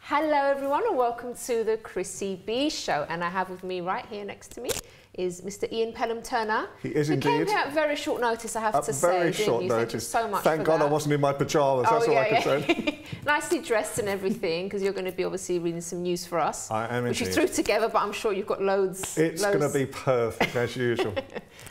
Hello everyone and welcome to the Chrissy B Show, and I have with me right here next to me is Mr. Ian Pelham-Turner. He is indeed. You came here at very short notice, I have to say. Very short notice. Thank you so much Thank for God that. I wasn't in my pyjamas, that's all I can say. Nicely dressed and everything, because you're going to be obviously reading some news for us. I am which indeed. you threw together, but I'm sure you've got loads. It's going to be perfect, as usual.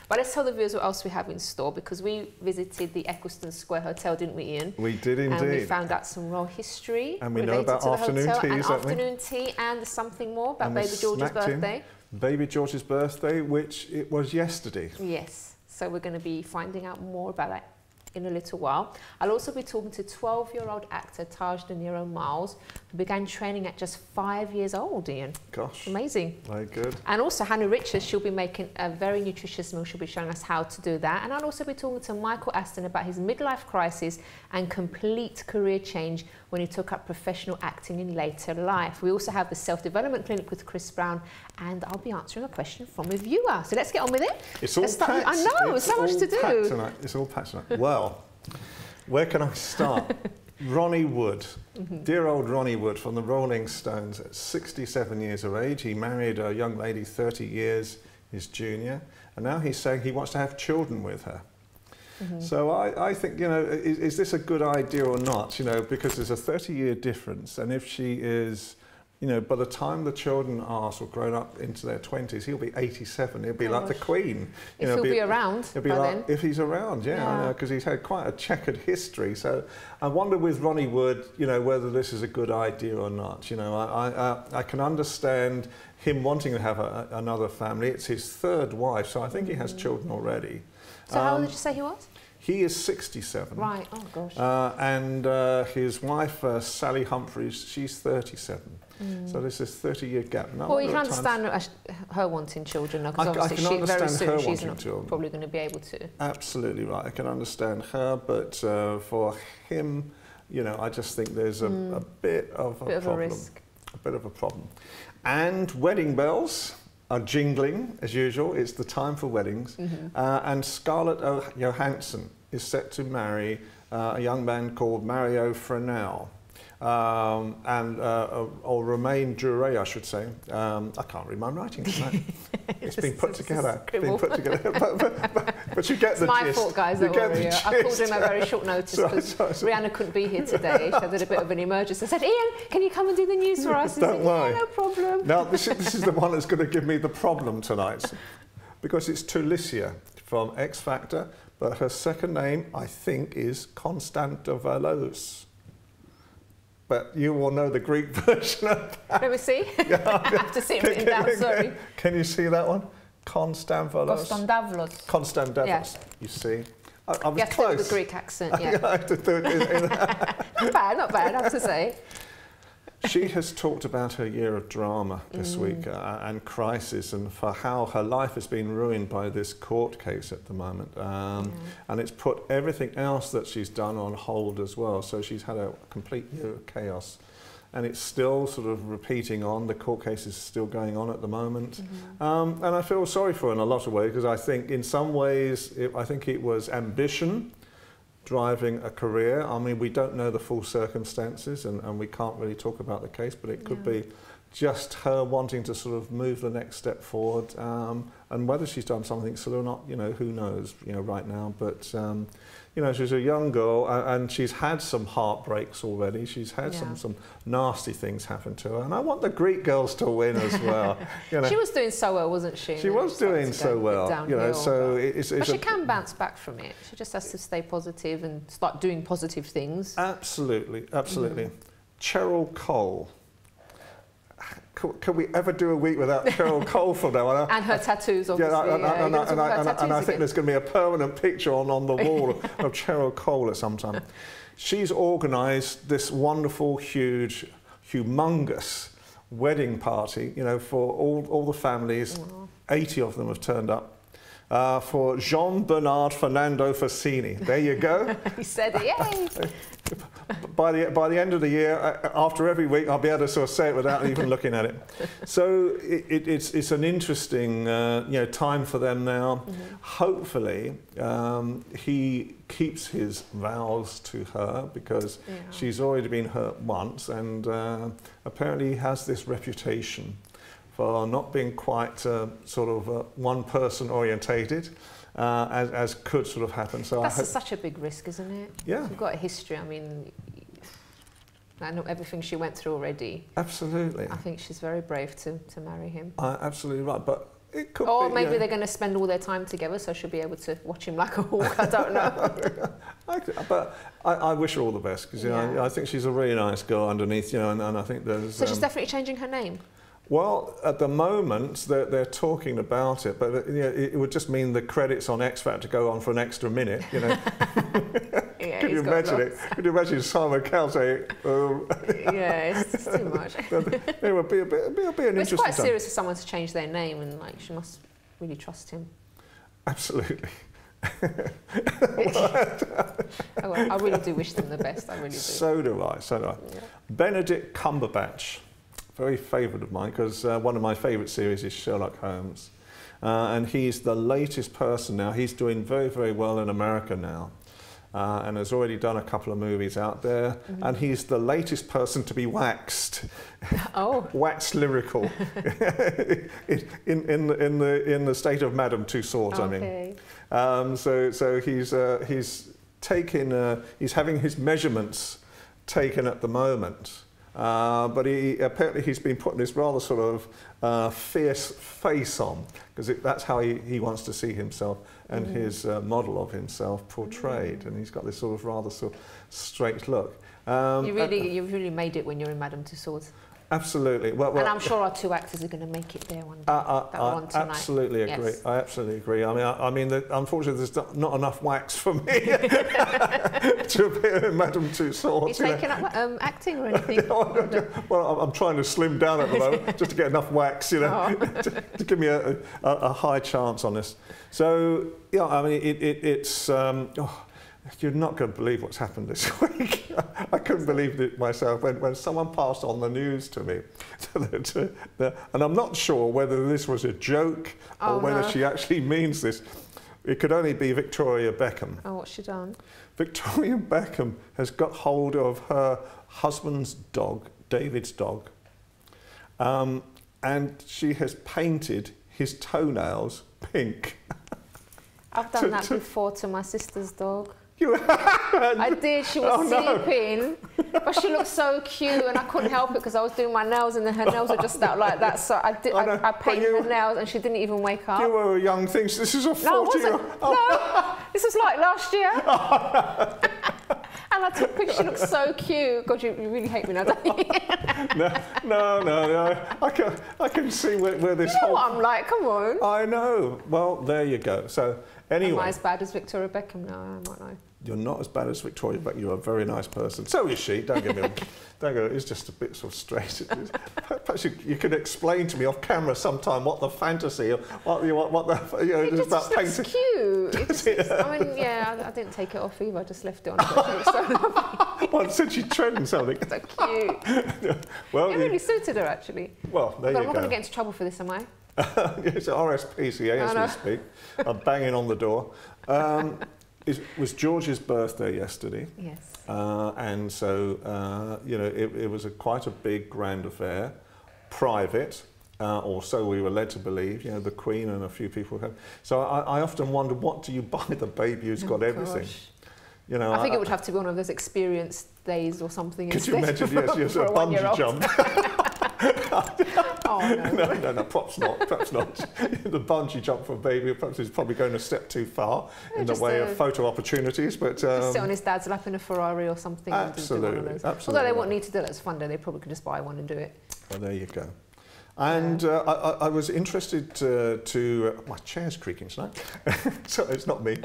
But let's tell the viewers what else we have in store, because we visited the Eccleston Square Hotel, didn't we, Ian? We did indeed. And we found out some royal history. And we know about to afternoon hotel, teas, and don't we? afternoon tea, and there's something more about And Baby George's birthday. Baby George's birthday, which it was yesterday. Yes, so we're going to be finding out more about that in a little while. I'll also be talking to 12-year-old actor Tahj De Niro Miles, who began training at just 5 years old, Ian. Gosh. Amazing. Very good. And also Hannah Richards, she'll be making a very nutritious meal. She'll be showing us how to do that. And I'll also be talking to Michael Aston about his midlife crisis and complete career change when he took up professional acting in later life. We also have the self-development clinic with Chris Browne, and I'll be answering a question from a viewer. So let's get on with it. It's all packed. I know, it's so much to do. Tonight. It's all packed tonight. Well, where can I start? Ronnie Wood, dear old Ronnie Wood from the Rolling Stones, at 67 years of age. He married a young lady 30 years his junior, and now he's saying he wants to have children with her. So I think, you know, is this a good idea or not? You know, because there's a 30-year difference, and if she is, you know, by the time the children are sort of grown up into their 20s, he'll be 87. He'll be like the Queen. If he'll be around he'll be by like, then. if he's around, yeah, because he's had quite a checkered history. So I wonder with Ronnie Wood, you know, whether this is a good idea or not. You know, I can understand him wanting to have another family. It's his third wife, so I think he has children already. So how old did you say he was? He is 67. Right, oh gosh. And his wife, Sally Humphreys, she's 37. So there's this 30-year gap. Now, well, you can understand her wanting children, because obviously very soon she's not probably going to be able to. Absolutely right. I can understand her, but for him, you know, I just think there's a bit of a problem. Risk. A bit of a problem. And wedding bells are jingling, as usual. It's the time for weddings. And Scarlett Johansson is set to marry a young man called Mario Frenell. Or Romain Duret, I should say. I can't read my writing tonight. It's been put together. It's been put together. But you get the gist. It's my fault, guys. Don't worry. I called him at very short notice because Rihanna couldn't be here today. She had a bit of an emergency. I said, Ian, can you come and do the news for us? Don't worry. Yeah, no problem. Now, this is the one that's going to give me the problem tonight, because it's Tulisia from X Factor, but her second name, I think, is Konstantovalos. But you will know the Greek version of that. Let me see. I have to see it written down, sorry. Can you see that one? Konstantovalos. Konstantovalos. Yeah. You see? I was you have close. to do it with a Greek accent, yeah. I have to do it not bad, I have to say. She has talked about her year of drama this week and crisis, and for how her life has been ruined by this court case at the moment. And it's put everything else that she's done on hold as well. So she's had a complete year of chaos. And it's still sort of repeating on. The court case is still going on at the moment. And I feel sorry for her in a lot of ways, because I think in some ways, I think it was ambition driving a career. I mean, we don't know the full circumstances, and we can't really talk about the case, but it could be just her wanting to sort of move the next step forward, and whether she's done something silly or not, you know, who knows, you know, right now. But you know, she's a young girl, and she's had some heartbreaks already. She's had some nasty things happen to her, and I want the Greek girls to win as well. You know, she was doing so well, wasn't she? She was doing so well, you know. So but she can bounce back from it. She just has to stay positive and start doing positive things. Absolutely, absolutely. Cheryl Cole. Can we ever do a week without Cheryl Cole from now on? And her tattoos, obviously. And I think there's going to be a permanent picture on the wall of Cheryl Cole at some time. She's organised this wonderful, huge, humongous wedding party, you know, for all the families. 80 of them have turned up. For Jean Bernard Fernando Fassini. There you go. He said it, yay! by the end of the year, after every week, I'll be able to sort of say it without even looking at it. So it's an interesting time for them now. Hopefully, he keeps his vows to her, because she's already been hurt once, and apparently he has this reputation for not being quite sort of one-person orientated. As could sort of happen. So that's such a big risk, isn't it? Yeah. You've got a history. I mean, I know everything she went through already. Absolutely. I think she's very brave to marry him. Absolutely right, but it could or be, maybe they're going to spend all their time together, so she'll be able to watch him like a hawk. I don't know. But I wish her all the best, because I think she's a really nice girl underneath, and I think there's. So she's definitely changing her name. Well, at the moment, they're talking about it, but it would just mean the credits on X Factor go on for an extra minute, Yeah, Can you imagine it? Can you imagine Simon Cowell saying, yeah, it's too much. It would be an interesting It's quite time. serious for someone to change their name, and she must really trust him. Absolutely. I really do wish them the best. I really do. So do I. Yeah. Benedict Cumberbatch. Very favourite of mine, because one of my favourite series is Sherlock Holmes. And he's the latest person now. He's doing very, very well in America now. And has already done a couple of movies out there. And he's the latest person to be waxed. Oh. Waxed lyrical. in the state of Madame Tussauds, Okay. I mean. So he's taking, he's having his measurements taken at the moment. But apparently he's been putting this rather sort of fierce face on, because that's how he wants to see himself and his model of himself portrayed. And he's got this sort of rather sort of straight look. You really made it when you're in Madame Tussauds. Absolutely. Well, and I'm sure our two actors are going to make it there one day. I absolutely agree. Yes. I absolutely agree. I mean, unfortunately, there's not enough wax for me to appear in Madame Tussauds. Are you taking up acting or anything? Well, I'm trying to slim down at the moment just to get enough wax, to give me a high chance on this. So, yeah, I mean, it's. You're not going to believe what's happened this week. I couldn't believe it myself when someone passed on the news to me. And I'm not sure whether this was a joke or whether she actually means this. It could only be Victoria Beckham. Oh, what's she done? Victoria Beckham has got hold of her husband's dog, David's dog, and she has painted his toenails pink. I've done that before to my sister's dog. You haven't? I did. She was sleeping, but she looked so cute, and I couldn't help it because I was doing my nails, and then her nails were just out like that. So I painted her nails, and she didn't even wake up. You were a young thing. So this is a 40-year-old. No, this was like last year. And I took pictures. She looked so cute. God, you really hate me now, don't you? No. I can see where this whole... what I'm like, come on. I know. Well, there you go. So anyway. Am I as bad as Victoria Beckham? No, I might know. You're not as bad as Victoria, but you're a very nice person. So is she. Don't get me wrong. It's just a bit sort of straight. Perhaps you could explain to me off camera sometime what the fantasy, what the just about painting. It's cute. I mean, yeah, I didn't take it off either. I just left it on. It looks so lovely. Well, since you're trending something. So cute. Well, it really suited her, actually. Well, there you go. I'm not going to get into trouble for this, am I? It's RSPCA as we speak. I'm banging on the door. It was George's birthday yesterday. Yes. And so, it was quite a big, grand affair, private, or so we were led to believe. The Queen and a few people have. So I often wonder, what do you buy the baby who's got everything? I think it would have to be one of those experience days or something. Could you imagine? Yes, a bungee jump. Oh, no, perhaps not. The bungee jump for a baby is probably going a step too far in the way of photo opportunities. But just sit on his dad's lap in a Ferrari or something. Absolutely, and do one of those. absolutely. Although they won't need to do it as fun day, they probably could just buy one and do it. Well, there you go. And I was interested to my chair's creaking tonight, so it's not me.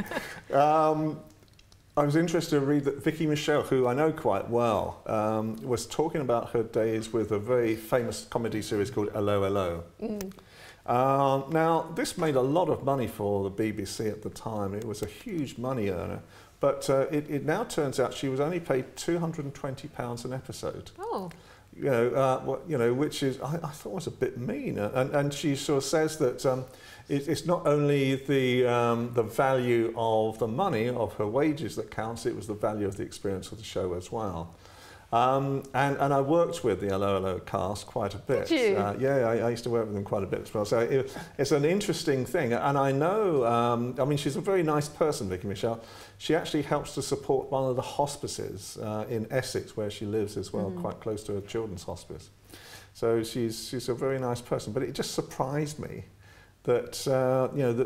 I was interested to read that Vicky Michelle, who I know quite well, was talking about her days with a very famous comedy series called Hello, Hello. Now, this made a lot of money for the BBC at the time. It was a huge money earner, but it now turns out she was only paid £220 an episode. Oh. Which is, I thought was a bit mean. And she sort of says that it's not only the value of the money, of her wages that counts, it was the value of the experience of the show as well. And I worked with the LOLO cast quite a bit. Did you? Yeah, I used to work with them quite a bit as well. So it's an interesting thing. And I know, I mean, she's a very nice person, Vicky Michelle. She actually helps to support one of the hospices in Essex, where she lives as well, quite close to a children's hospice. So she's a very nice person. But it just surprised me that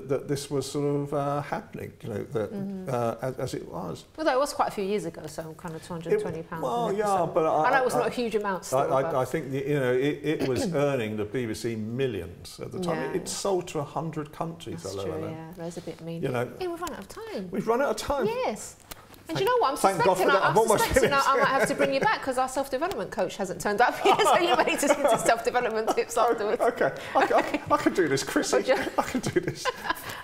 that this was sort of happening, as it was. Well, that was quite a few years ago, so kind of £220. Well, yeah, but I know it was not a huge amount still. I think it was earning the BBC millions at the time. Yeah. It sold to 100 countries. That's true. Yeah, that's a bit mean. You know, hey, we've run out of time. We've run out of time. Yes. And do you know what? I'm suspecting I might have to bring you back because our self-development coach hasn't turned up yet, so you may just into self-development tips afterwards. Okay, I can do this, Chrissy. I can do this.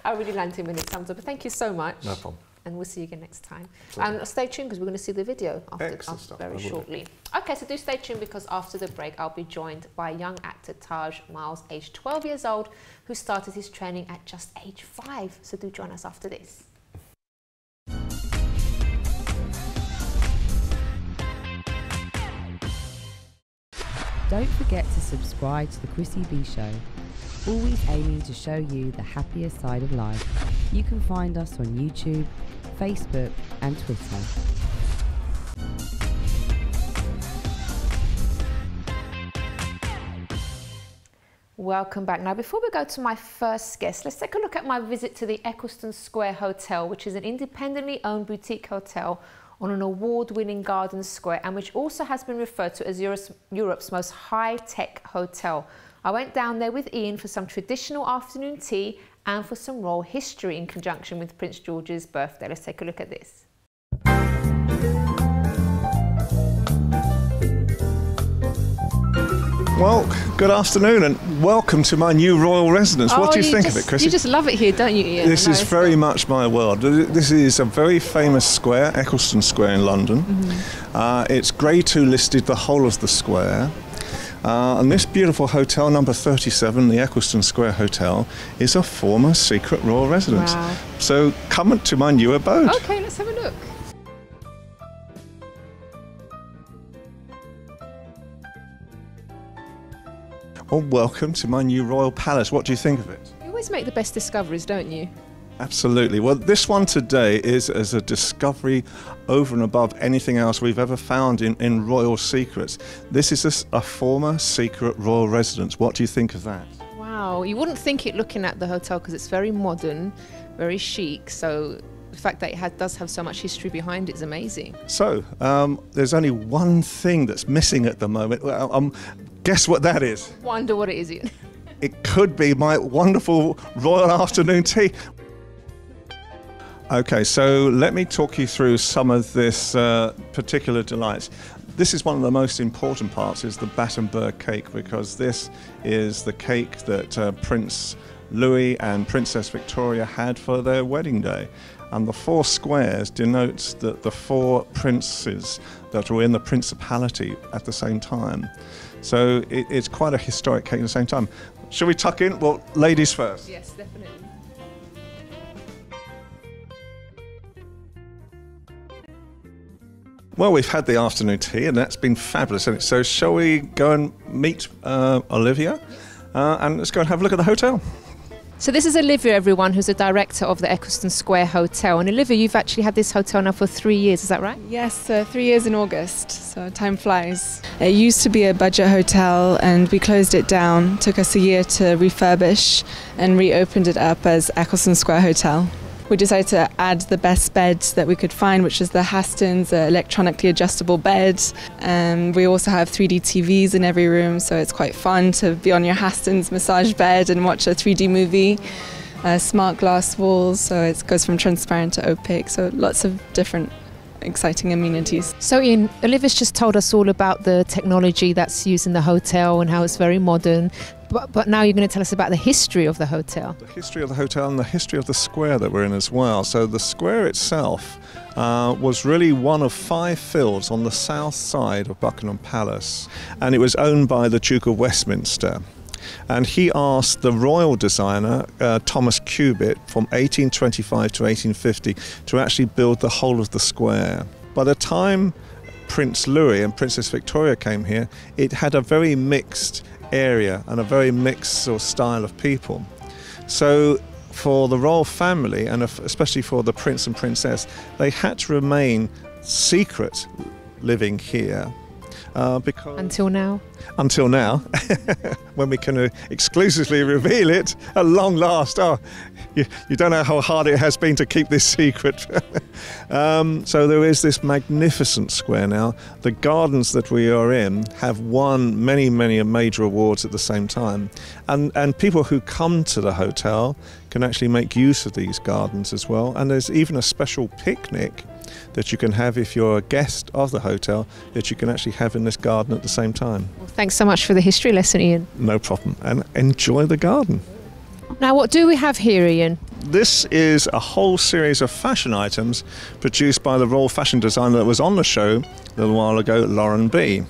I really land 2 minutes thumbs up, but thank you so much. No problem. And we'll see you again next time. And stay tuned because we're going to see the video very shortly. Okay, so do stay tuned because after the break, I'll be joined by young actor Tahj Miles, aged 12 years old, who started his training at just age 5. So do join us after this. Don't forget to subscribe to the Chrissy B Show, always aiming to show you the happier side of life. You can find us on YouTube, Facebook and Twitter. Welcome back. Now, before we go to my first guest, let's take a look at my visit to the Eccleston Square Hotel, which is an independently owned boutique hotel on an award-winning garden square, and which also has been referred to as Europe's most high-tech hotel. I went down there with Ian for some traditional afternoon tea and for some royal history in conjunction with Prince George's birthday. Let's take a look at this. Well, good afternoon and welcome to my new royal residence. What do you think of it, Chrissy? You just love it here, don't you, Ian? This is very much my world. This is a very famous square, Eccleston Square in London. It's Grade 2 listed, the whole of the square. And this beautiful hotel, number 37, the Eccleston Square Hotel, is a former secret royal residence. Wow. So come to my new abode. Okay, let's have a look. Well, welcome to my new royal palace. What do you think of it? You always make the best discoveries, don't you? Absolutely. Well, this one today is as a discovery over and above anything else we've ever found in royal secrets. This is a former secret royal residence. What do you think of that? Wow, you wouldn't think it looking at the hotel because it's very modern, very chic. So the fact that it does have so much history behind it is amazing. So there's only one thing that's missing at the moment. Guess what that is? Wonder what it is, Ian. It could be my wonderful royal afternoon tea. Okay, so let me talk you through some of this particular delights. This is one of the most important parts, is the Battenberg cake, because this is the cake that Prince Louis and Princess Victoria had for their wedding day. And the 4 squares denotes the 4 princes that were in the principality at the same time. So it's quite a historic cake at the same time. Shall we tuck in? Well, ladies first. Yes, definitely. Well, we've had the afternoon tea and that's been fabulous. So shall we go and meet Olivia? And let's go and have a look at the hotel. So this is Olivia, everyone, who's the director of the Eccleston Square Hotel. And Olivia, you've actually had this hotel now for 3 years, is that right? Yes, 3 years in August, so time flies. It used to be a budget hotel and we closed it down. Took us a year to refurbish and reopened it up as Eccleston Square Hotel. We decided to add the best bed that we could find, which is the Aston's electronically adjustable bed. We also have 3D TVs in every room, so it's quite fun to be on your Aston's massage bed and watch a 3D movie. Smart glass walls, so it goes from transparent to opaque, so lots of different exciting amenities. So Ian, Olivia's just told us all about the technology that's used in the hotel and how it's very modern. But now you're going to tell us about the history of the hotel. The history of the hotel and the history of the square that we're in as well. So the square itself was really one of 5 fields on the south side of Buckingham Palace, and it was owned by the Duke of Westminster. And he asked the royal designer, Thomas Cubitt, from 1825 to 1850 to actually build the whole of the square. By the time Prince Louis and Princess Victoria came here, it had a very mixed area and a very mixed sort of style of people. So for the royal family, and especially for the prince and princess, they had to remain secret living here. Because until now, when we can exclusively reveal it at long last. Oh, you don't know how hard it has been to keep this secret. So there is this magnificent square now. The gardens that we are in have won many major awards at the same time, and people who come to the hotel can actually make use of these gardens as well. And there's even a special picnic that you can have if you're a guest of the hotel, that you can actually have in this garden at the same time. Well, thanks so much for the history lesson, Ian. No problem, and enjoy the garden. Now, what do we have here, Ian? This is a whole series of fashion items produced by the royal fashion designer that was on the show a little while ago, Lauren B.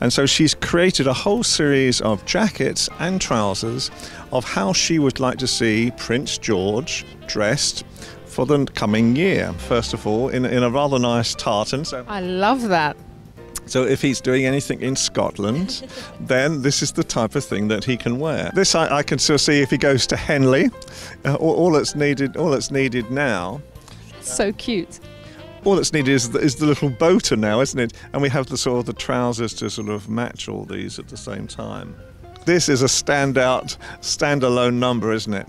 And so she's created a whole series of jackets and trousers of how she would like to see Prince George dressed for the coming year. First of all, in a rather nice tartan. So I love that. So if he's doing anything in Scotland, then this is the type of thing that he can wear. This I can still see if he goes to Henley. All that's needed now. So cute. All that's needed is the little boater now, isn't it? And we have the sort of the trousers to sort of match all these at the same time. This is a standalone number, isn't it?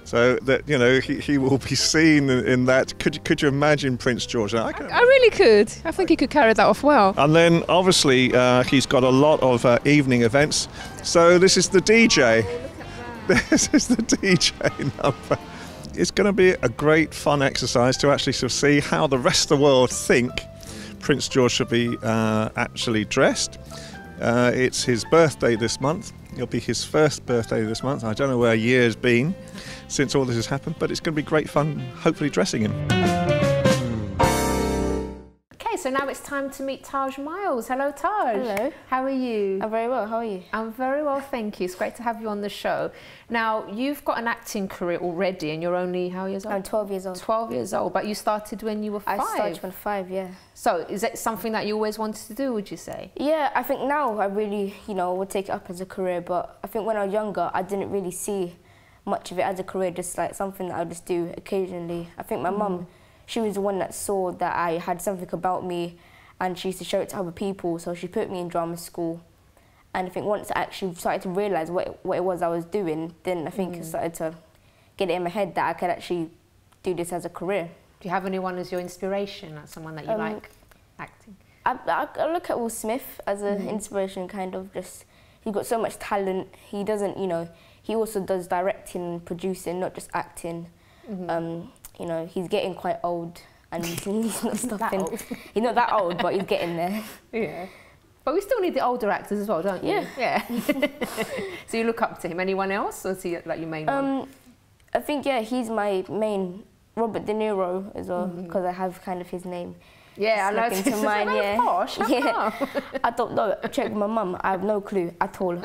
So that, you know, he will be seen in that. Could you imagine Prince George? I really could. I think he could carry that off well. And then obviously he's got a lot of evening events. So this is the DJ. This is the DJ number. It's going to be a great fun exercise to actually sort of see how the rest of the world think Prince George should be actually dressed. It's his birthday this month. It'll be his first birthday this month. I don't know where a year's been since all this has happened, but it's going to be great fun, hopefully dressing him. Okay, so now it's time to meet Tahj Miles. Hello, Tahj. Hello. How are you? I'm very well. How are you? I'm very well, thank you. It's great to have you on the show. Now, you've got an acting career already, and you're only, how years old? I'm 12 years old. 12 years old, but you started when you were 5. I started when 5, yeah. So, is it something that you always wanted to do, would you say? Yeah, I think now I really, would take it up as a career, but I think when I was younger, I didn't really see much of it as a career, just like something that I would just do occasionally. I think my mum, she was the one that saw that I had something about me, and she used to show it to other people, so she put me in drama school. And I think once I actually started to realise what it was I was doing, then I think I started to get it in my head that I could actually do this as a career. Do you have anyone as your inspiration, like someone that you like acting? I look at Will Smith as an inspiration, kind of. Just, he's got so much talent. He doesn't, he also does directing and producing, not just acting. He's getting quite old, and he's not stopping. He's not that old, but he's getting there. Yeah. But we still need the older actors as well, don't you? Yeah. So you look up to him. Anyone else, or is he like your main one? I think, yeah, he's my main. Robert De Niro as well, because I have kind of his name. Yeah, I know. It's mine, yeah. Posh, I don't know. Check with my mum. I have no clue at all.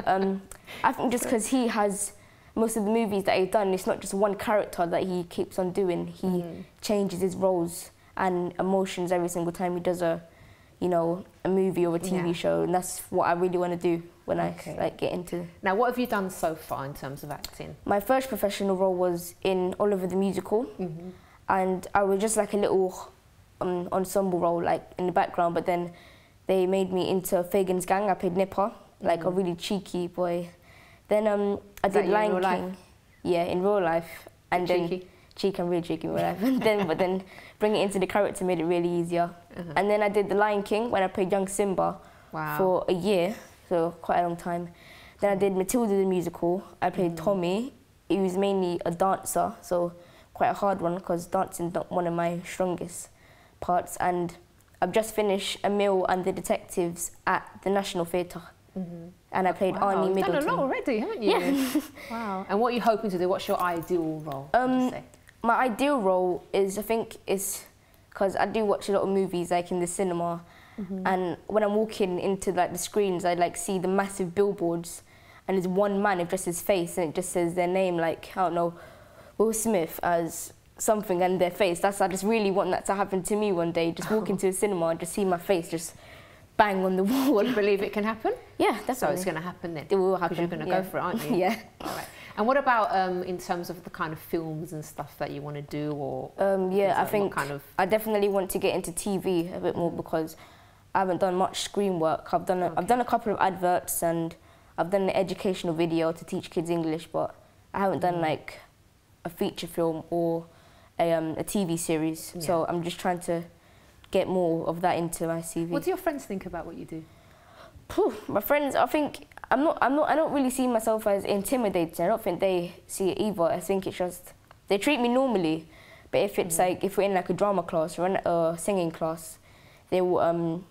I think just because he has most of the movies that he's done, it's not just one character that he keeps on doing. He changes his roles and emotions every single time he does a movie or a TV show, and that's what I really want to do when I get into. Now, what have you done so far in terms of acting? My first professional role was in Oliver the Musical, and I was just like a little ensemble role, like in the background. But then they made me into Fagin's Gang. I played Nipper, like a really cheeky boy. Then I did Lion King. Yeah, in real life, and then cheeky and really cheeky in real life. And then, but then bringing it into the character made it really easier. And then I did The Lion King when I played young Simba for a year, so quite a long time. Then I did Matilda the Musical. I played Tommy. He was mainly a dancer, so quite a hard one because dancing's not one of my strongest. parts, and I've just finished Emil and the Detectives at the National Theatre. And I played Arnie Middleton. You've done a lot already, haven't you? Yeah. Wow. And what are you hoping to do? What's your ideal role, would you say? My ideal role is, I think, is because I do watch a lot of movies like in the cinema, and when I'm walking into like the screens, I like see the massive billboards, and there's one man with just his face, and it just says their name, like, I don't know, Will Smith as something, and their face. I just really want that to happen to me one day. Just walk into a cinema and just see my face just bang on the wall. Do you believe it can happen? Yeah, definitely. So it's going to happen then? It will happen. Because you're going to go for it, aren't you? Yeah. All right. And what about in terms of the kind of films and stuff that you want to do, or yeah, I like think kind of... I definitely want to get into TV a bit more, because I haven't done much screen work. I've done a couple of adverts, and I've done an educational video to teach kids English, but I haven't done like a feature film or a TV series. Yeah. So I'm just trying to get more of that into my CV. What do your friends think about what you do? My friends, I think I don't really see myself as intimidating. I don't think they see it either. I think it's just they treat me normally, but if it's like if we're in like a drama class or a singing class, they will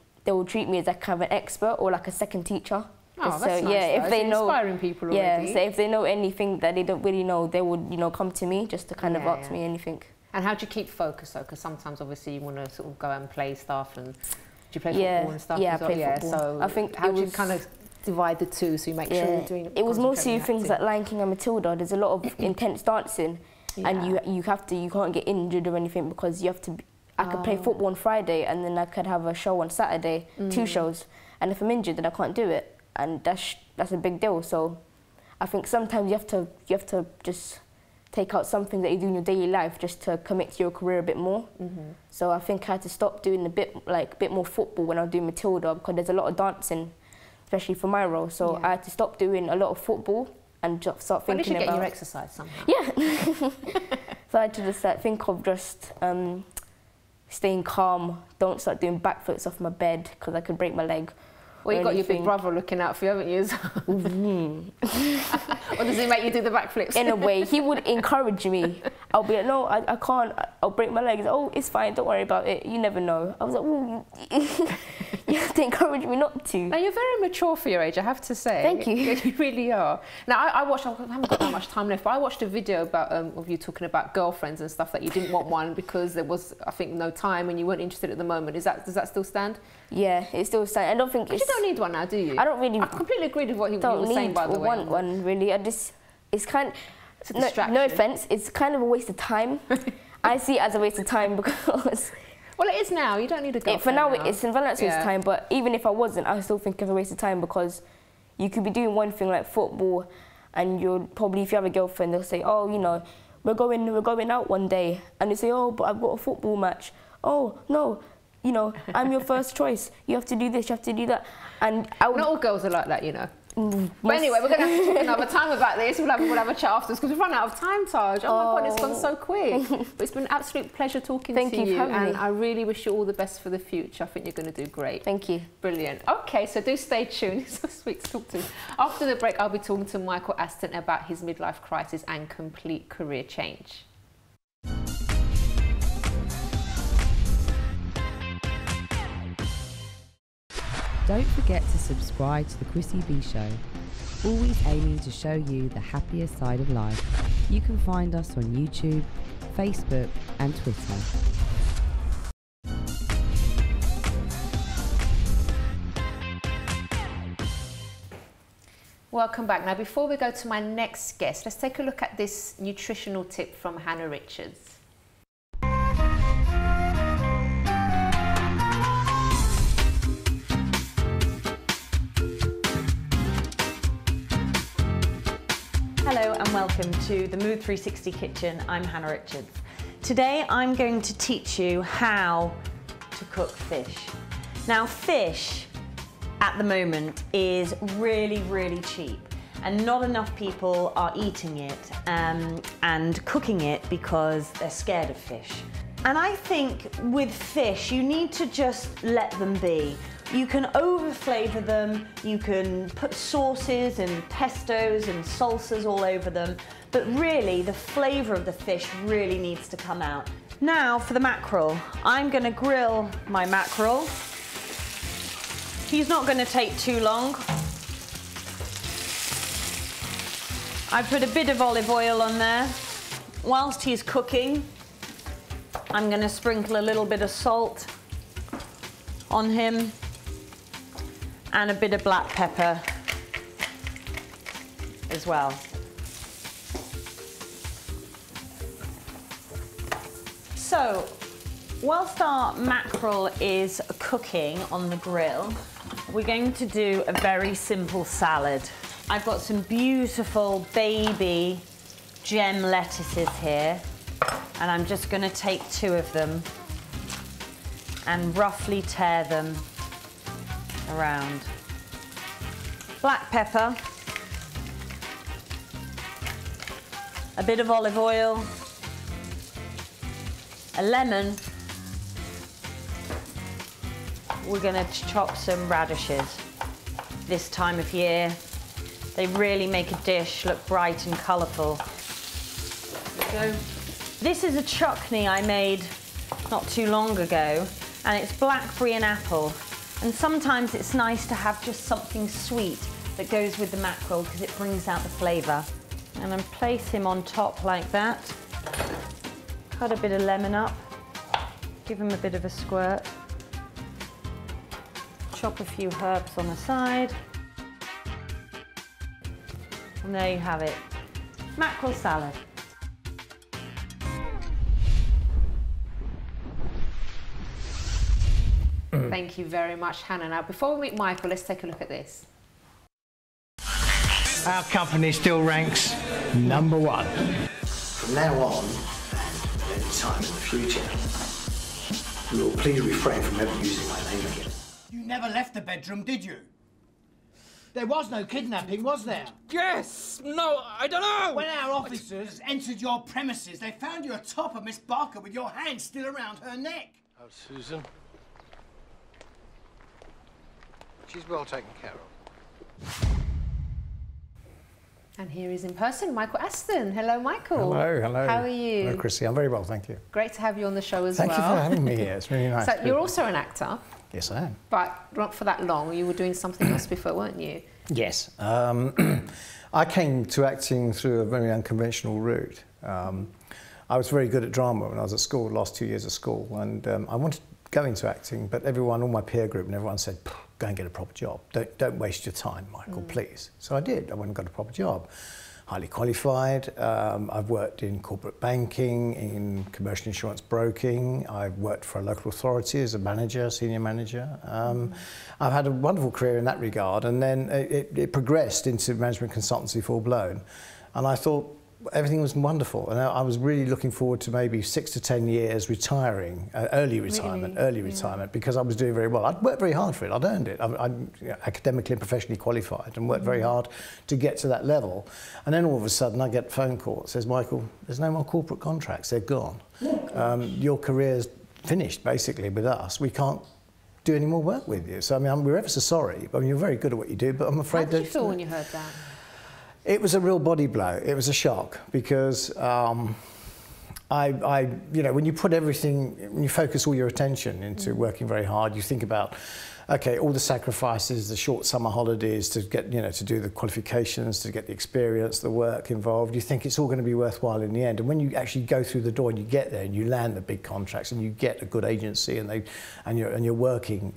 treat me as like kind of an expert or like a second teacher. Oh, that's so, nice. Yeah, if they know, inspiring people already. Yeah, so if they know anything that they don't really know, they would come to me just to kind of ask me anything. And how do you keep focus though? Because sometimes obviously you want to sort of go and play stuff, and do you play football and stuff? Yeah, as well? I play football. So I think how do you kind of divide the two so you make sure you're doing it? It was mostly things like Lion King and Matilda. There's a lot of intense dancing, and you can't get injured or anything, because you have to. I could play football on Friday, and then I could have a show on Saturday, 2 shows, and if I'm injured, then I can't do it, and that's a big deal. So I think sometimes you have to just take out something that you do in your daily life just to commit to your career a bit more. So I think I had to stop doing a bit more football when I was doing Matilda, because there's a lot of dancing, especially for my role. So I had to stop doing a lot of football and just start thinking about... At least you get your exercise somehow. Yeah. So I had to just think of just staying calm, don't start doing backflips off my bed because I could break my leg. Well, you've got your big brother looking out for you, haven't you? Or does he make you do the backflips? In a way, he would encourage me. I'll be like, no, I can't, I'll break my legs. Oh, it's fine, don't worry about it, you never know. I was like, well, you have to encourage me not to. Now, you're very mature for your age, I have to say. Thank you. You really are. Now, I haven't got that much time left, but I watched a video about of you talking about girlfriends and stuff, that you didn't want one because there was, I think, no time and you weren't interested at the moment. Does that still stand? Yeah, it still stands. I don't think it's... You don't need one now, do you? I don't really... I completely agree with what you were saying, by the way. I don't want one, really. It's kind of... It's a distraction. No offence, it's kind of a waste of time. I see it as a waste of time because... Well, it is now. You don't need a girlfriend for now. It's in Valentine's time, but even if I wasn't, I still think it's a waste of time, because you could be doing one thing like football, and you'll probably, if you have a girlfriend, they'll say, oh, you know, we're going out one day, and you say, oh, but I've got a football match. Oh, no, you know, I'm your first choice. You have to do this, you have to do that. And not all girls are like that, you know. But anyway, we're going to have to talk another time about this. We'll have a chat afterwards, because we've run out of time, Tahj. Oh my God, it's gone so quick. But it's been an absolute pleasure talking to you. Thank you for having me. And I really wish you all the best for the future. I think you're going to do great. Thank you. Brilliant. Okay, so do stay tuned. It's so sweet to talk to. After the break, I'll be talking to Michael Aston about his midlife crisis and complete career change. Don't forget to subscribe to the Chrissy B Show, always aiming to show you the happier side of life. You can find us on YouTube, Facebook and Twitter. Welcome back. Now, before we go to my next guest, let's take a look at this nutritional tip from Hannah Richards. Hello and welcome to the Mood 360 Kitchen. I'm Hannah Richards. Today I'm going to teach you how to cook fish. Now, fish at the moment is really, really cheap, and not enough people are eating it and cooking it because they're scared of fish. And I think with fish, you need to just let them be. You can over-flavour them, you can put sauces and pestos and salsas all over them, but really the flavour of the fish really needs to come out. Now for the mackerel. I'm going to grill my mackerel. He's not going to take too long. I put a bit of olive oil on there. Whilst he's cooking, I'm going to sprinkle a little bit of salt on him and a bit of black pepper as well. So, whilst our mackerel is cooking on the grill, we're going to do a very simple salad. I've got some beautiful baby gem lettuces here, and I'm just going to take 2 of them and roughly tear them around. Black pepper, a bit of olive oil, a lemon. We're going to chop some radishes. This time of year, they really make a dish look bright and colourful. There we go. This is a chutney I made not too long ago, and it's blackberry and apple. And sometimes it's nice to have just something sweet that goes with the mackerel because it brings out the flavour. And then place him on top like that. Cut a bit of lemon up, give him a bit of a squirt. Chop a few herbs on the side. And there you have it, mackerel salad. Thank you very much, Hannah. Now, before we meet Michael, let's take a look at this. Our company still ranks #1. From now on, and any time in the future, you will please refrain from ever using my name again. You never left the bedroom, did you? There was no kidnapping, was there? Yes! No, I don't know! When our officers entered your premises, they found you atop of Miss Barker with your hand still around her neck. Oh, Susan. She's well taken care of. And here is in person, Michael Aston. Hello, Michael. Hello, hello. How are you? Hello, Chrissy. I'm very well, thank you. Great to have you on the show as Thank well. you for having me here. It's really nice. So you're also an actor. Yes, I am. But not for that long. You were doing something else before, weren't you? Yes. I came to acting through a very unconventional route. I was very good at drama when I was at school, the last 2 years of school, and I wanted to go into acting, but everyone, all my peer group and everyone said, go and get a proper job. Don't waste your time, Michael, please. So I did. I went and got a proper job. Highly qualified. I've worked in corporate banking, in commercial insurance broking. I've worked for a local authority as a manager, senior manager. I've had a wonderful career in that regard, and then it progressed into management consultancy full blown. And I thought everything was wonderful, and I was really looking forward to maybe 6 to 10 years retiring, early retirement, because I was doing very well. I'd worked very hard for it. I'd earned it. I'm academically and professionally qualified, and worked very hard to get to that level. And then all of a sudden, I get a phone call that says, "Michael, there's no more corporate contracts. They're gone. Your career's finished, basically, with us. We can't do any more work with you." So I mean, we're ever so sorry. I mean, you're very good at what you do, but I'm afraid How did you feel when you heard that? It was a real body blow. It was a shock because you know, when you put everything, when you focus all your attention into working very hard, you think about, okay, all the sacrifices, the short summer holidays to get, you know, to do the qualifications, to get the experience, the work involved. You think it's all going to be worthwhile in the end. And when you actually go through the door and you get there and you land the big contracts and you get a good agency and you're working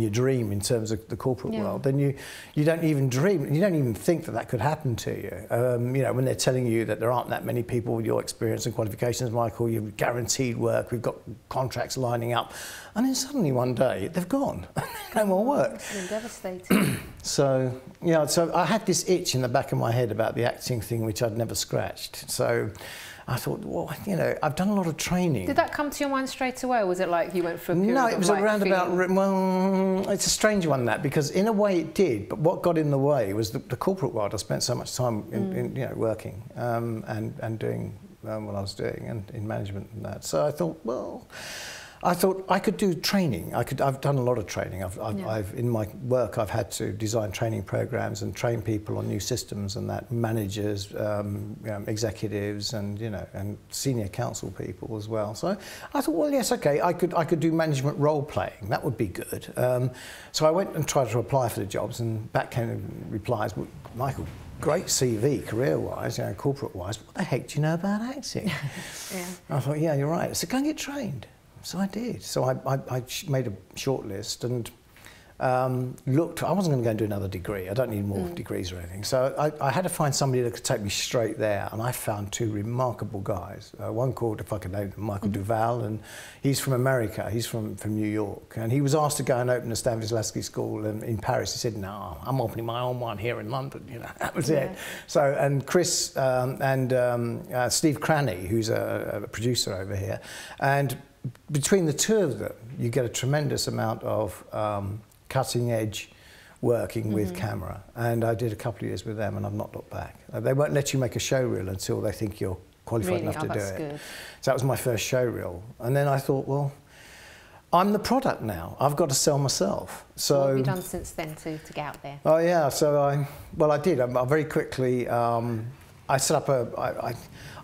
your dream in terms of the corporate world, then you don't even dream, you don't even think that could happen to you. You know, when they're telling you that there aren't that many people with your experience and qualifications, Michael, you've guaranteed work, we've got contracts lining up, and then suddenly one day they've gone. No more work. It's been devastating. So, yeah, so I had this itch in the back of my head about the acting thing, which I'd never scratched. So I thought, well, you know, I've done a lot of training. Did that come to your mind straight away, or was it like you went through a period No, it was of, like, around about, well, it's a strange one, that, because in a way it did, but what got in the way was the corporate world. I spent so much time in you know, working and doing what I was doing and in management and that. So I thought, well, I thought I could do training. I've done a lot of training. In my work, I've had to design training programs and train people on new systems and that, managers, executives, and and senior council people as well. So I thought, well, yes, okay, I could do management role playing. That would be good. So I went and tried to apply for the jobs, and back came replies, well, Michael, great CV, career-wise, corporate-wise. What the heck do you know about acting? I thought, yeah, you're right. So go and get trained. So I did. So I made a short list and looked. I wasn't going to go and do another degree. I don't need more degrees or anything. So I had to find somebody that could take me straight there. And I found two remarkable guys. One called, if I could name him, Michael Duval, and he's from America. He's from New York. And he was asked to go and open a Stanislavski school in Paris. He said, no, I'm opening my own one here in London. That was it. So, and Chris and Steve Cranny, who's a producer over here. And between the two of them, you get a tremendous amount of cutting edge working with camera, and I did a couple of years with them, and I've not looked back. They won't let you make a show reel until they think you're qualified enough to do it. Good. So that was my first show reel, and then I thought, well, I'm the product now. I've got to sell myself. So what have you done since then to get out there? Oh yeah, so I did. I very quickly. I set up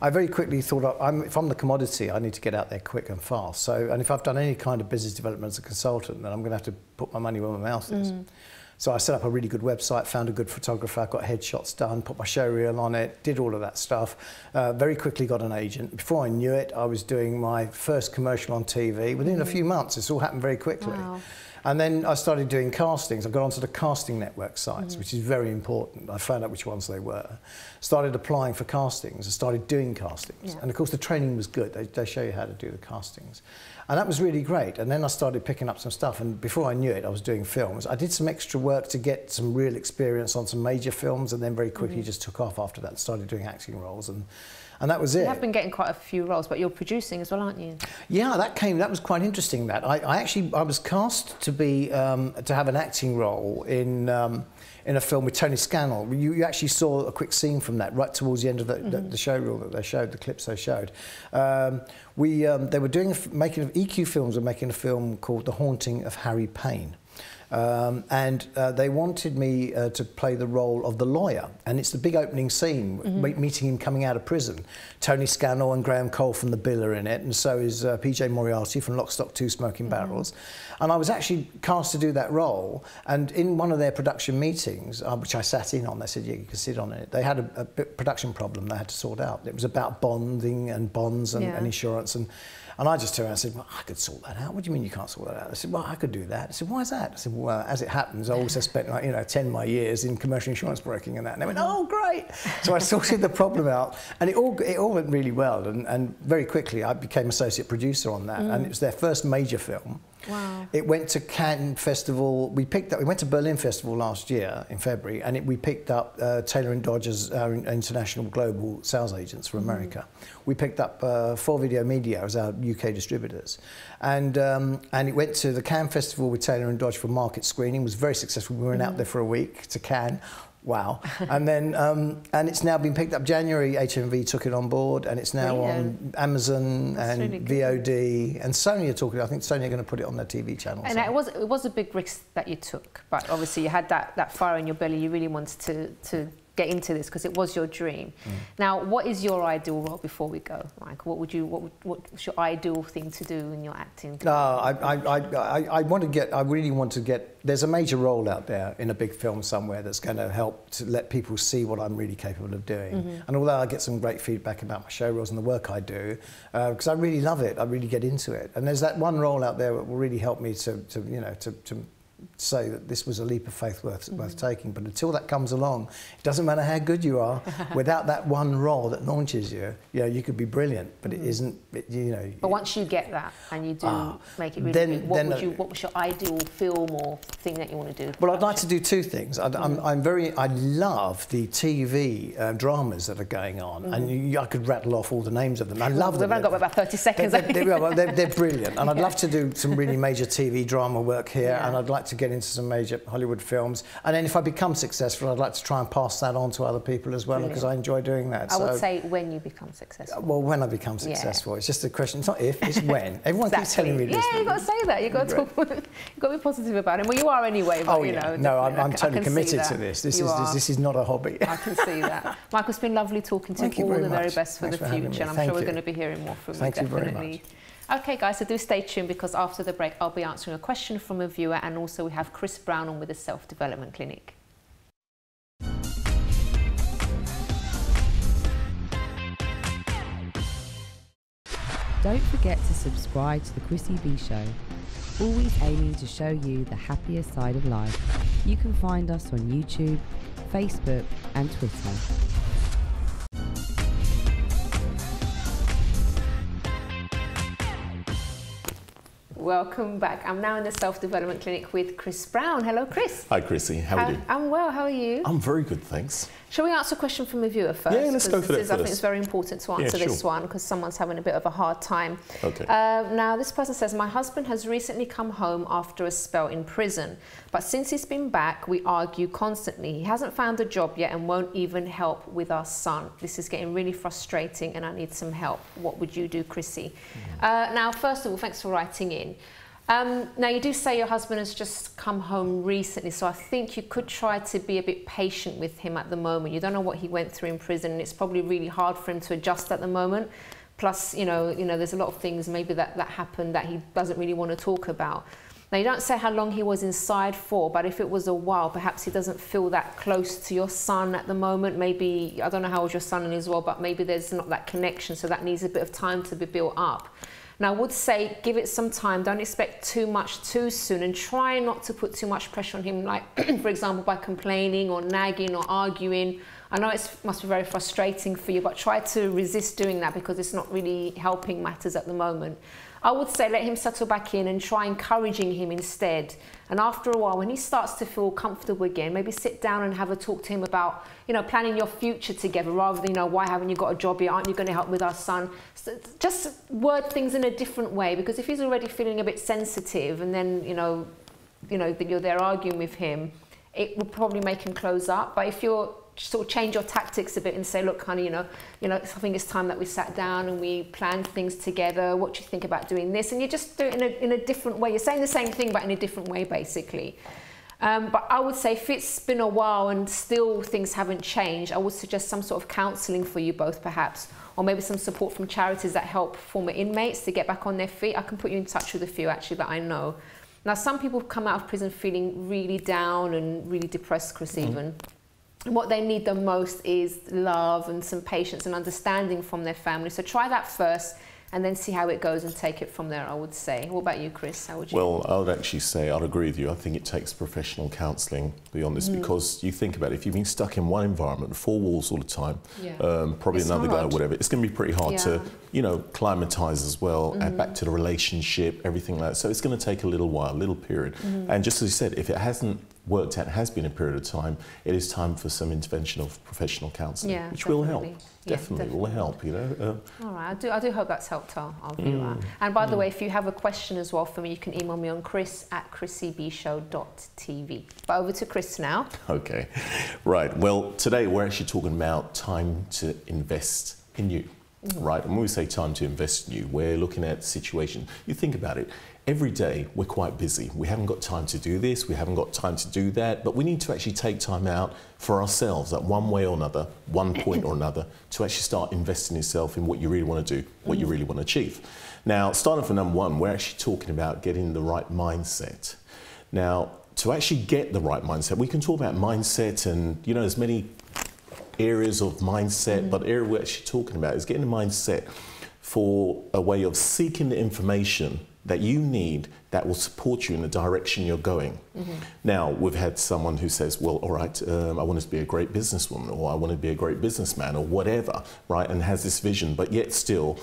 I very quickly thought, if I'm the commodity, I need to get out there quick and fast. So, and if I've done any kind of business development as a consultant, then I'm going to have to put my money where my mouth is. So I set up a really good website, found a good photographer, got headshots done, put my show reel on it, did all of that stuff. Very quickly got an agent. Before I knew it, I was doing my first commercial on TV. Within a few months, this all happened very quickly. Wow. And then I started doing castings. I got onto the casting network sites, which is very important. I found out which ones they were. Started applying for castings. I started doing castings. And of course the training was good. They show you how to do the castings. And that was really great. And then I started picking up some stuff. And before I knew it, I was doing films. I did some extra work to get some real experience on some major films, and then very quickly just took off after that. Started doing acting roles. And that was it. You have been getting quite a few roles, but you're producing as well, aren't you? Yeah, that was quite interesting. I was cast to be to have an acting role in a film with Tony Scannell. You actually saw a quick scene from that right towards the end of the show reel that they showed, the clips they showed. They were making EQ Films were making a film called The Haunting of Harry Payne. And they wanted me to play the role of the lawyer, and it's the big opening scene, meeting him coming out of prison. Tony Scannell and Graham Cole from The Bill are in it, and so is PJ Moriarty from Lock, Stock, 2 Smoking Barrels. And I was actually cast to do that role, and in one of their production meetings, which I sat in on, they said, yeah, you can sit on it. They had a production problem they had to sort out. It was about bonding and bonds and insurance, and I just turned around and said, well, I could sort that out. What do you mean you can't sort that out? I said, well, I could do that. I said, why is that? I said, well, as it happens, I also spent 10 of my years in commercial insurance broking and that. And they went, oh, great. So I sorted the problem out, and it all went really well. And very quickly, I became associate producer on that. And it was their first major film. Wow. It went to Cannes Festival. We went to Berlin Festival last year in February, and we picked up Taylor & Dodge as our international global sales agents for America. We picked up 4 Video Media as our UK distributors, and it went to the Cannes Festival with Taylor & Dodge for market screening. It was very successful. We went out there for a week to Cannes. Wow. And then, and it's now been picked up January, HMV took it on board, and it's now on Amazon and really VOD, and Sony are talking, I think Sony are going to put it on their TV channel. And it was a big risk that you took, but obviously you had that fire in your belly, you really wanted to get into this because it was your dream. Now, what is your ideal role before we go? Like, what's your ideal thing to do in your acting? I really want to get, there's a major role out there in a big film somewhere that's going to help to let people see what I'm really capable of doing. And although I get some great feedback about my show reels and the work I do, because I really love it, I really get into it. And there's that one role out there that will really help me to say that this was a leap of faith worth taking. But until that comes along, it doesn't matter how good you are, without that one role that launches you, you could be brilliant, but it isn't, But once you get that and you do make it really big, what was your ideal film or thing that you want to do? Well, I'd like to do 2 things. I love the TV dramas that are going on, and I could rattle off all the names of them. I love them. We've only got about 30 seconds. They're brilliant, and I'd love to do some really major TV drama work here, and I'd like to get get into some major Hollywood films. And then if I become successful, I'd like to try and pass that on to other people as well, because I enjoy doing that. I would say when you become successful. Well, when I become successful. It's just a question. It's not if, it's when. Everyone keeps telling me this. Yeah, you've got to say that. You've got to talk, you've got to be positive about it. Well, you are anyway, but you know. No, I'm totally committed to this. This is not a hobby. I can see that. Michael, it's been lovely talking to you. All the very best for the future. And I'm sure we're going to be hearing more from you, definitely. Thank you very much. Okay, guys, so do stay tuned, because after the break, I'll be answering a question from a viewer, and also we have Chris Browne on with the Self-Development Clinic. Don't forget to subscribe to the Chrissy B Show, always aiming to show you the happier side of life. You can find us on YouTube, Facebook and Twitter. Welcome back. I'm now in the Self-Development Clinic with Chris Browne. Hello, Chris. Hi, Chrissy. How are you? I'm well. How are you? I'm very good, thanks. Shall we answer a question from a viewer first? Yeah, let's go for that first. I think it's very important to answer this one, because someone's having a bit of a hard time. Okay. Now, this person says, my husband has recently come home after a spell in prison, but since he's been back, we argue constantly. He hasn't found a job yet and won't even help with our son. This is getting really frustrating and I need some help. What would you do, Chrissy? Now, first of all, thanks for writing in. Now, you do say your husband has just come home recently, so I think you could try to be a bit patient with him at the moment. You don't know what he went through in prison, and it's probably really hard for him to adjust at the moment. Plus, you know, there's a lot of things maybe that happened that he doesn't really want to talk about. Now, you don't say how long he was inside for, but if it was a while, perhaps he doesn't feel that close to your son at the moment. Maybe, I don't know how old your son is as well, but maybe there's not that connection, so that needs a bit of time to be built up. Now, I would say give it some time. Don't expect too much too soon, and try not to put too much pressure on him, like, for example, by complaining or nagging or arguing. I know it must be very frustrating for you, but try to resist doing that, because it's not really helping matters at the moment. I would say let him settle back in and try encouraging him instead. And after a while, when he starts to feel comfortable again, maybe sit down and have a talk to him about, you know, planning your future together, rather than, you know, why haven't you got a job yet? Aren't you going to help with our son? So just word things in a different way, because if he's already feeling a bit sensitive, and then, you know, that you're there arguing with him, it will probably make him close up. But if you're sort of change your tactics a bit and say, look, honey, you know, I think it's time that we sat down and we planned things together. What do you think about doing this? And you just do it in a different way. You're saying the same thing, but in a different way, basically. But I would say if it's been a while and still things haven't changed, I would suggest some sort of counselling for you both, perhaps, or maybe some support from charities that help former inmates to get back on their feet. I can put you in touch with a few, actually, that I know. Now, some people come out of prison feeling really down and really depressed, Chris, even. And what they need the most is love and some patience and understanding from their family. So try that first, and then see how it goes and take it from there, I would say. What about you, Chris? How would you? Well, I would actually say, I'd agree with you. I think it takes professional counselling beyond this, because you think about it, if you've been stuck in one environment, 4 walls all the time, probably it's another guy or whatever, it's going to be pretty hard to, you know, climatise as well, add back to the relationship, everything like that. So it's going to take a little while, a little period. And just as you said, if it hasn't worked out, has been a period of time, it is time for some intervention of professional counselling, which will help. Definitely will help, you know. All right, I do hope that's helped our viewer. And by the way, if you have a question as well for me, you can email me on chris@chrissybshow.tv. But over to Chris now. Okay, right. Well, today we're actually talking about time to invest in you. Right, and when we say time to invest in you, we're looking at situation. You think about it, every day we're quite busy. We haven't got time to do this, we haven't got time to do that, but we need to actually take time out for ourselves at one way or another, one point or another, to actually start investing yourself in what you really want to do, what you really want to achieve. Now, starting from number one, we're actually talking about getting the right mindset. Now, to actually get the right mindset, we can talk about mindset and, you know, there's many areas of mindset, but the area we're actually talking about is getting a mindset for a way of seeking the information that you need that will support you in the direction you're going. Now, we've had someone who says, well, all right, I want to be a great businesswoman, or I want to be a great businessman, or whatever, right, and has this vision, but yet still,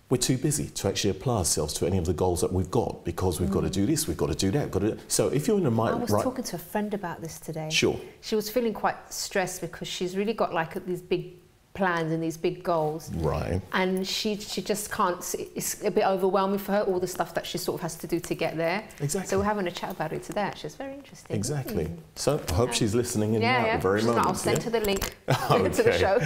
we're too busy to actually apply ourselves to any of the goals that we've got, because we've got to do this, we've got to do that, So if you're in a mind, I was talking to a friend about this today. Sure. She was feeling quite stressed because she's really got like these big plans and these big goals. Right. And she just can't, it's a bit overwhelming for her, all the stuff that she sort of has to do to get there. Exactly. So we're having a chat about it today, actually. It's very interesting. Exactly. So I hope she's listening in now at the very moment. I'll send her the link Okay. to the show.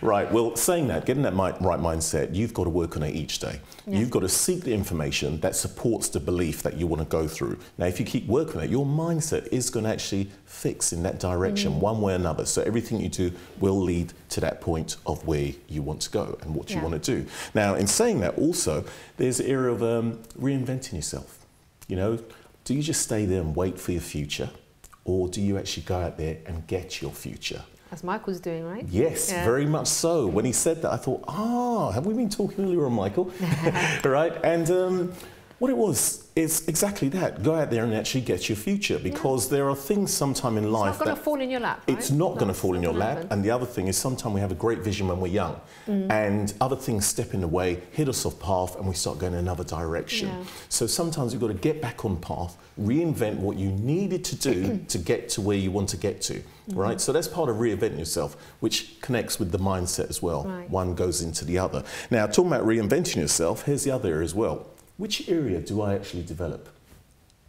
Right, well, saying that, getting that right mindset, you've got to work on it each day. Yeah. You've got to seek the information that supports the belief that you want to go through. Now, if you keep working on it, your mindset is going to actually fix in that direction, one way or another. So everything you do will lead to that point of where you want to go and what you want to do. Now, in saying that also, there's an area of reinventing yourself. You know, do you just stay there and wait for your future? Or do you actually go out there and get your future? As Michael's doing, right? Yes, very much so. When he said that, I thought, have we been talking earlier on Michael? Right? And what it was is exactly that. Go out there and actually get your future, because there are things sometime in life it's not going to fall in your lap, right? It's not going to fall in your lap. And the other thing is sometimes we have a great vision when we're young and other things step in the way, hit us off path, and we start going in another direction. So sometimes you've got to get back on path, reinvent what you needed to do to get to where you want to get to, right? So that's part of reinventing yourself, which connects with the mindset as well. One goes into the other. Now, talking about reinventing yourself, here's the other area as well. Which area do I actually develop?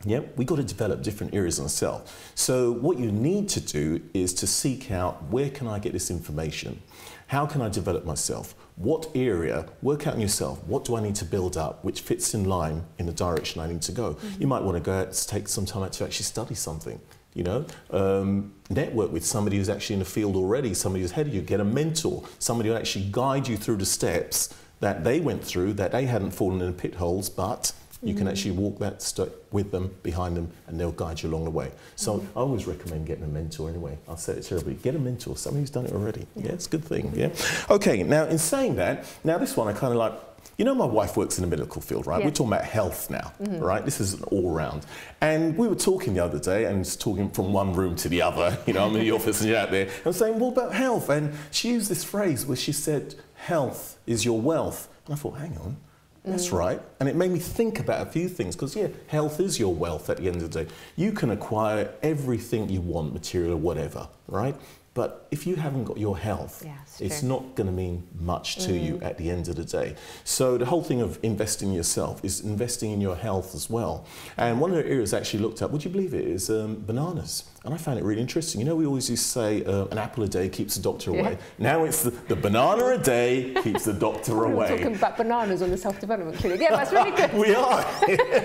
Yeah, we got to develop different areas in ourselves. So what you need to do is to seek out, where can I get this information? How can I develop myself? What area, work out in yourself, what do I need to build up which fits in line in the direction I need to go? You might want to go out, take some time out to actually study something. You know, network with somebody who's actually in the field already, somebody who's ahead of you, get a mentor, somebody who actually guide you through the steps that they went through, that they hadn't fallen in pit holes, but you can actually walk that step with them, behind them, and they'll guide you along the way. So I always recommend getting a mentor anyway. I'll say it terribly. Get a mentor, somebody who's done it already. Yeah, it's a good thing, yeah. Okay, now in saying that, now this one I kind of like, you know, my wife works in the medical field, right? We're talking about health now, right? This is an all-round. And we were talking the other day, and just talking from one room to the other, you know, I'm in the office and you're out there, and I'm saying, what about health? And she used this phrase where she said, health is your wealth. And I thought, hang on, that's right. And it made me think about a few things, because yeah, health is your wealth at the end of the day. You can acquire everything you want, material or whatever, right? But if you haven't got your health, it's not going to mean much to you at the end of the day. So the whole thing of investing in yourself is investing in your health as well. And one of the areas I actually looked at, would you believe it, is bananas. And I found it really interesting. You know, we always used to say an apple a day keeps the doctor away. Now it's the banana a day keeps the doctor away. We're talking about bananas on the self-development clinic. Yeah, that's really good. We are,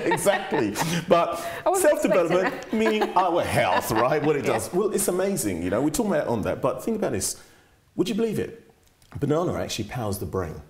exactly. But self-development, meaning our health, right? What it does. Well, it's amazing, you know, we're talking about on that, but think about this. Would you believe it? Banana actually powers the brain,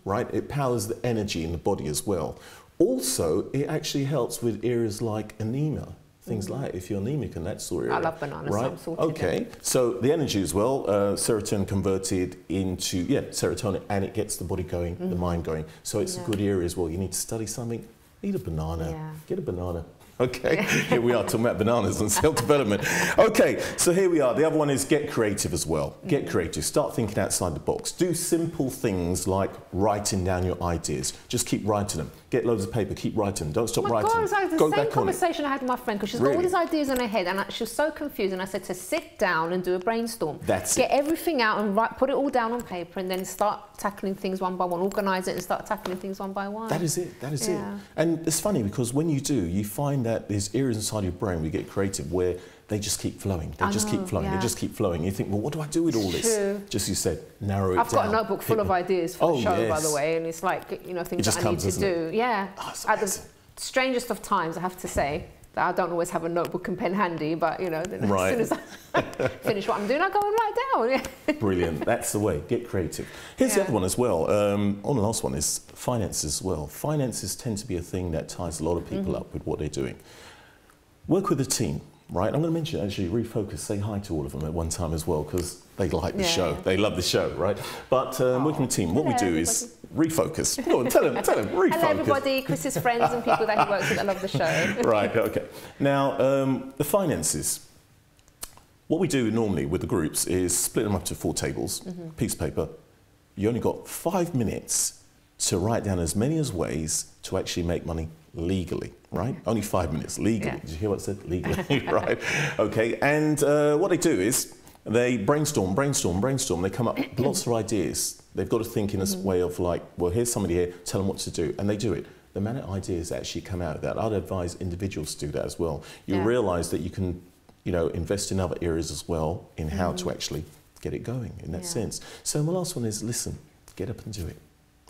right? It powers the energy in the body as well. Also, it actually helps with areas like anemia. Things like if you're anemic and that sort of area. I love bananas, right? so I'm sorted. Okay, so the energy as well, serotonin converted into, serotonin, and it gets the body going, the mind going. So it's a good area as well. You need to study something, eat a banana, get a banana. Okay, here we are talking about bananas and self-development. Okay, so here we are. The other one is get creative as well. Get creative. Start thinking outside the box. Do simple things like writing down your ideas. Just keep writing them. Get loads of paper, keep writing them. Don't stop writing. God, it was the same conversation I had with my friend, because she's got all these ideas in her head, and she was so confused, and I said to sit down and do a brainstorm. Get everything out and put it all down on paper, and then start tackling things one by one. Organise it and start tackling things one by one. That is it. That is it. And it's funny, because when you do, you find that there's areas inside your brain where you get creative where they just keep flowing. They just keep flowing. They just keep flowing. You think, well, what do I do with all this? Just, you said, narrow it down. I've got a notebook full of ideas for the show, by the way, and it's like, you know, things that I need to do. Yeah. At the strangest of times, I have to say, that I don't always have a notebook and pen handy, but, you know, as soon as I finish what I'm doing, I go and write down. Brilliant. That's the way. Get creative. Here's the other one as well. On the last one is finances as well. Finances tend to be a thing that ties a lot of people up with what they're doing. Work with a team. Right, I'm going to mention actually refocus, say hi to all of them at one time as well, because they like the show, they love the show, right? But working with a team, what we do is refocus. Go on, tell them, refocus. Hello everybody, Chris's friends and people that he works with that love the show. Right, okay. Now, the finances. What we do normally with the groups is split them up to 4 tables, piece of paper. You only got 5 minutes to write down as many as ways to actually make money legally, right? Only 5 minutes legally. Did you hear what I said? Legally, right? Okay, and what they do is They brainstorm, they come up with lots of ideas. They've got to think in a way of like, well, here's somebody here, tell them what to do, and they do it. The amount of ideas that actually come out of that, I'd advise individuals to do that as well. You'll realise that you can, you know, invest in other areas as well in how to actually get it going in that sense. So my last one is, listen, get up and do it.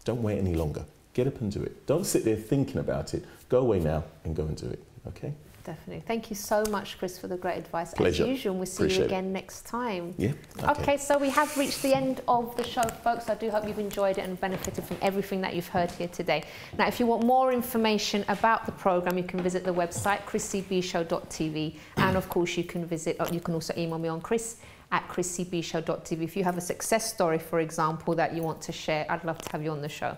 Don't wait any longer. Get up and do it. Don't sit there thinking about it. Go away now and go and do it, okay? Definitely. Thank you so much, Chris, for the great advice. Pleasure. As usual, we'll see you again next time. Yeah. Okay, so we have reached the end of the show, folks. I do hope you've enjoyed it and benefited from everything that you've heard here today. Now, if you want more information about the programme, you can visit the website, chrissybshow.tv. And of course, you can visit, you can also email me on chris@chrissybshow.tv. If you have a success story, for example, that you want to share, I'd love to have you on the show.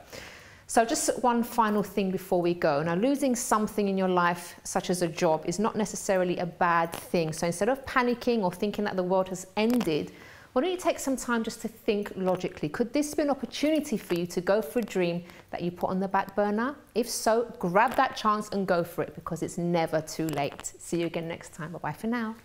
So just one final thing before we go. Now, losing something in your life, such as a job, is not necessarily a bad thing. So instead of panicking or thinking that the world has ended, why don't you take some time just to think logically? Could this be an opportunity for you to go for a dream that you put on the back burner? If so, grab that chance and go for it, because it's never too late. See you again next time. Bye-bye for now.